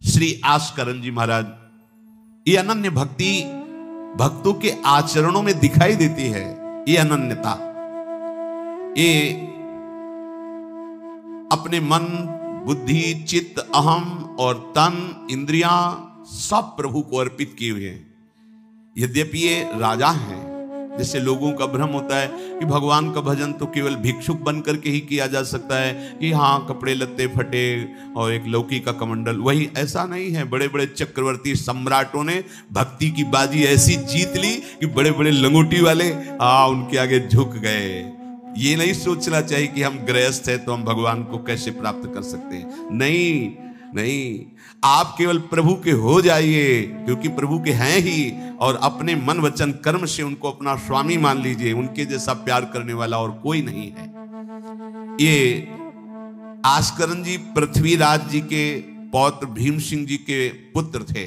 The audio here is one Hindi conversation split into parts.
श्री आस्करण जी महाराज, ये अनन्य भक्ति भक्तों के आचरणों में दिखाई देती है। ये अनन्यता, ये अपने मन, बुद्धि, चित्त, अहम और तन, इंद्रियां सब प्रभु को अर्पित किए हुए हैं। यद्यपि ये राजा हैं, जैसे लोगों का भ्रम होता है कि भगवान का भजन तो केवल भिक्षुक बन करके ही किया जा सकता है, कि हाँ कपड़े लत्ते फटे और एक लौकी का कमंडल, वही ऐसा नहीं है। बड़े बड़े चक्रवर्ती सम्राटों ने भक्ति की बाजी ऐसी जीत ली कि बड़े बड़े लंगोटी वाले उनके आगे झुक गए। ये नहीं सोचना चाहिए कि हम गृहस्थ हैं तो हम भगवान को कैसे प्राप्त कर सकते हैं। नहीं नहीं, आप केवल प्रभु के हो जाइए, क्योंकि प्रभु के हैं ही, और अपने मन वचन कर्म से उनको अपना स्वामी मान लीजिए। उनके जैसा प्यार करने वाला और कोई नहीं है। ये आस्करण जी पृथ्वीराज जी के पौत्र भीम सिंह जी के पुत्र थे,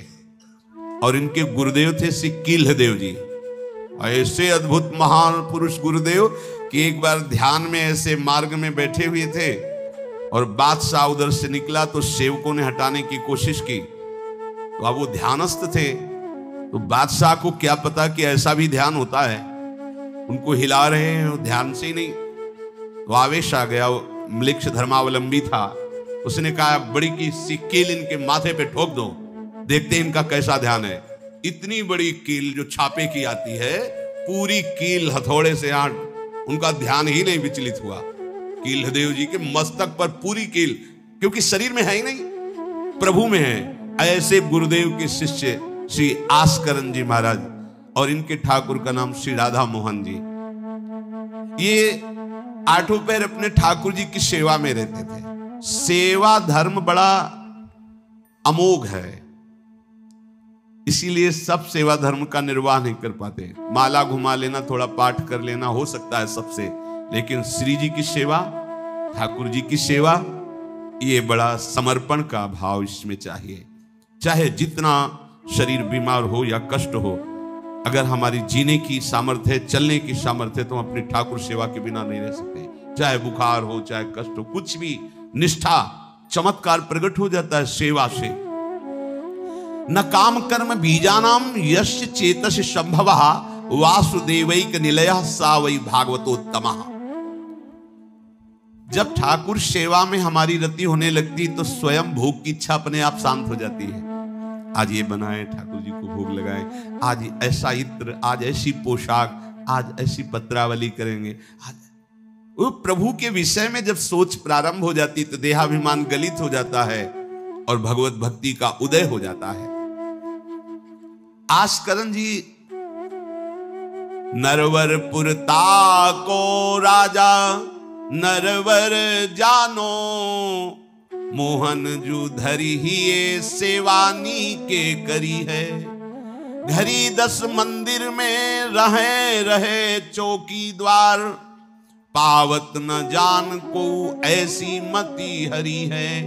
और इनके गुरुदेव थे श्री कील्हदेव जी। ऐसे अद्भुत महान पुरुष गुरुदेव कि एक बार ध्यान में ऐसे मार्ग में बैठे हुए थे और बादशाह उधर से निकला तो सेवकों ने हटाने की कोशिश की। तो अब वो ध्यानस्थ थे, तो बादशाह को क्या पता कि ऐसा भी ध्यान होता है। उनको हिला रहे हैं, ध्यान से ही नहीं। तो आवेश आ गया, म्लेच्छ धर्मावलंबी था। उसने कहा बड़ी की सी कील इनके माथे पे ठोक दो, देखते हैं इनका कैसा ध्यान है। इतनी बड़ी कील जो छापे की आती है, पूरी कील हथौड़े से उनका ध्यान ही नहीं विचलित हुआ। कील्हदेव जी के मस्तक पर पूरी कील, क्योंकि शरीर में है ही नहीं, प्रभु में है। ऐसे गुरुदेव के शिष्य श्री आस्करण जी महाराज, और इनके ठाकुर का नाम श्री राधा मोहन जी। ये आठों पैर अपने ठाकुर जी की सेवा में रहते थे। सेवा धर्म बड़ा अमोघ है, इसीलिए सब सेवा धर्म का निर्वाह नहीं कर पाते। माला घुमा लेना, थोड़ा पाठ कर लेना हो सकता है सबसे, लेकिन श्री जी की सेवा, ठाकुर जी की सेवा, ये बड़ा समर्पण का भाव इसमें चाहिए। चाहे जितना शरीर बीमार हो या कष्ट हो, अगर हमारी जीने की सामर्थ्य है, चलने की सामर्थ्य है, तो हम अपनी ठाकुर सेवा के बिना नहीं रह सकते। चाहे बुखार हो, चाहे कष्ट हो, कुछ भी, निष्ठा, चमत्कार प्रकट हो जाता है सेवा से। न काम कर्म बीजानाम यस्य चेतस संभवः वासुदेवैक निलयः सा वै भागवतोत्तमः। जब ठाकुर सेवा में हमारी रति होने लगती तो स्वयं भोग की इच्छा अपने आप शांत हो जाती है। आज ये बनाए, ठाकुर जी को भोग लगाए, आज ऐसा इत्र, आज ऐसी पोशाक, आज ऐसी पत्रावली करेंगे। आज वो प्रभु के विषय में जब सोच प्रारंभ हो जाती तो देहाभिमान गलित हो जाता है और भगवत भक्ति का उदय हो जाता है। आस्करण जी नरवरपुर ताको राजा नरवर जानो, मोहन जू धरी ही ये सेवानी के करी है। घरी 10 मंदिर में रहे रहे चौकी द्वार, पावत न जान को ऐसी मति हरी है।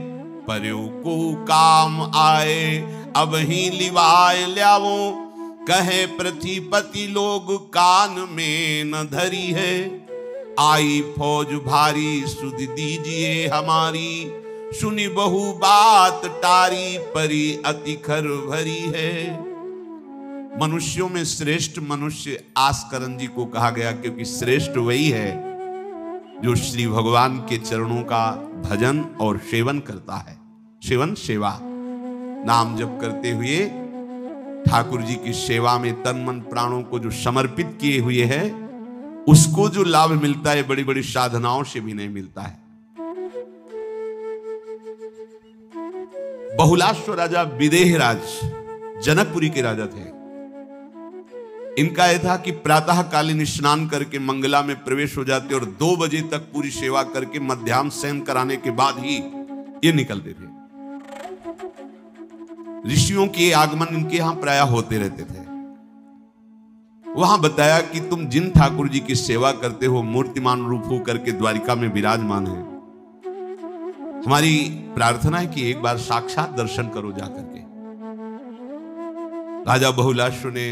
पर्यो को काम आए अब ही लिवाए ल्यावो, कहे पृथ्वीपति लोग कान में न धरी है। आई फौज भारी सुध दीजिए हमारी, सुनी बहु बात टारी परी अति खर भरी है। मनुष्यों में श्रेष्ठ मनुष्य आस्करण जी को कहा गया, क्योंकि श्रेष्ठ वही है जो श्री भगवान के चरणों का भजन और सेवन करता है। सेवन सेवा, नाम जप करते हुए ठाकुर जी की सेवा में तन मन प्राणों को जो समर्पित किए हुए है, उसको जो लाभ मिलता है बड़ी बड़ी साधनाओं से भी नहीं मिलता है। बहुलाश्व राजा विदेहराज जनकपुरी के राजा थे। इनका यह था कि प्रातःकालीन स्नान करके मंगला में प्रवेश हो जाते और 2 बजे तक पूरी सेवा करके मध्याह्न शयन कराने के बाद ही ये निकलते थे। ऋषियों के आगमन इनके यहां प्राय होते रहते थे। वहां बताया कि तुम जिन ठाकुर जी की सेवा करते हो मूर्तिमान रूप हो करके द्वारिका में विराजमान है। हमारी प्रार्थना है कि एक बार साक्षात दर्शन करो जाकर के। राजा बहुलाश्व ने,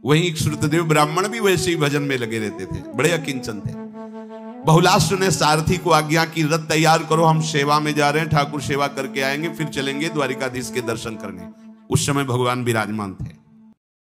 वहीं श्रुतदेव ब्राह्मण भी वैसे ही भजन में लगे रहते थे, बड़े अकिंचन थे। बहुलास्त्र ने सारथी को आज्ञा की, रथ तैयार करो, हम सेवा में जा रहे हैं, ठाकुर सेवा करके आएंगे, फिर चलेंगे द्वारिकाधीश के दर्शन करने। उस समय भगवान विराजमान थे।